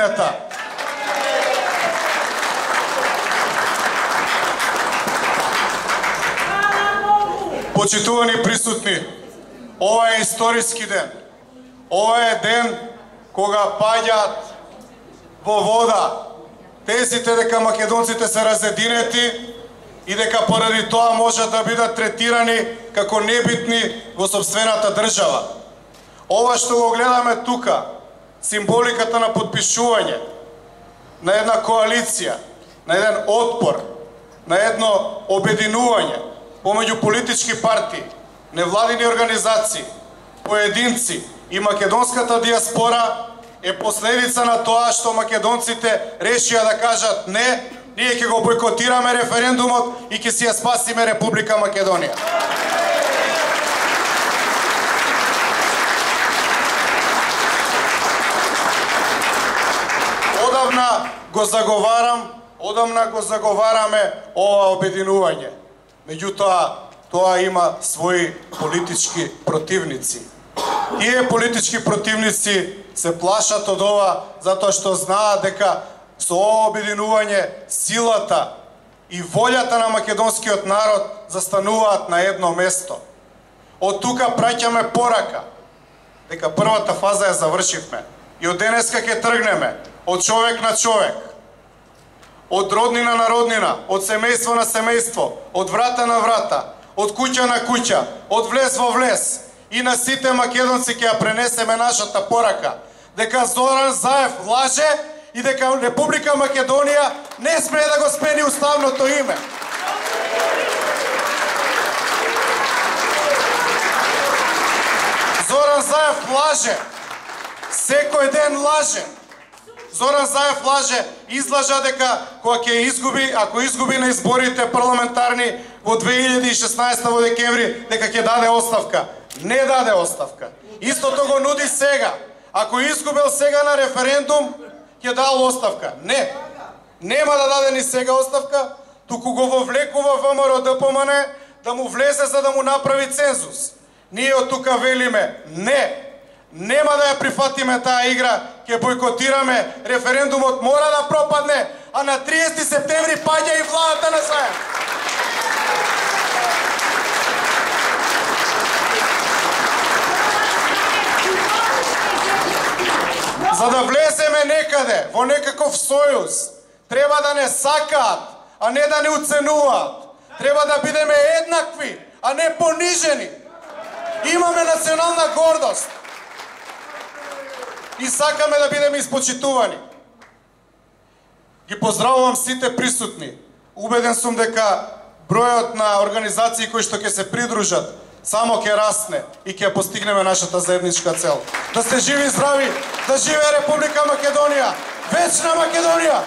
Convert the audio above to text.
планета. Почитувани присутни, ова е историски ден. Ова е ден кога паѓаат во вода тезите дека македонците се разединети и дека поради тоа можат да бидат третирани како небитни во сопствената држава. Ова што го гледаме тука, символиката на подпишување на една коалиција, на еден отпор, на едно обединување помеѓу политички партии, невладини организации, поединци и македонската диаспора е последица на тоа што македонците решија да кажат не, ние ќе го бойкотираме референдумот и ќе си ја спасиме Република Македонија. Одамна го заговараме ова обединување. Меѓутоа, тоа има своји политички противници. Тие политички противници се плашат од ова затоа што знаат дека со ова обединување силата и волјата на македонскиот народ застануваат на едно место. Од тука праќаме порака дека првата фаза ја завршивме и од денеска ќе тргнеме од човек на човек, од роднина на роднина, од семејство на семејство, од врата на врата, од куќа на куќа, од влез во влез. И на сите македонци ќе ја пренесеме нашата порака дека Зоран Заев лаже и дека Република Македонија не смее да го смени уставното име. Зоран Заев лаже. Секој ден лаже. Зоран Заев лаже, излажа дека кога ќе изгуби, ако изгуби на изборите парламентарни во 2016 во декември, дека ќе даде оставка. Не даде оставка. Истото го нуди сега. Ако изгубел сега на референдум, ќе дал оставка. Не. Нема да даде ни сега оставка, туку го вовлекува ВМРО ДПМН да му влезе за да му направи цензус. Ние од тука велиме не. Нема да ја прифатиме таа игра, ќе бойкотираме, референдумот мора да пропадне, а на 30 септември паѓа и владата на Заев. За да влеземе некаде, во некаков сојуз, треба да не сакаат, а не да не уценуваат. Треба да бидеме еднакви, а не понижени. Имаме национална гордост. И сакаме да бидеме испочитувани. Ги поздравувам сите присутни. Убеден сум дека бројот на организации кои што ќе се придружат само ќе расне и ќе постигнеме нашата заедничка цел. Да сте живи и здрави, да живее Република Македонија, вечна Македонија!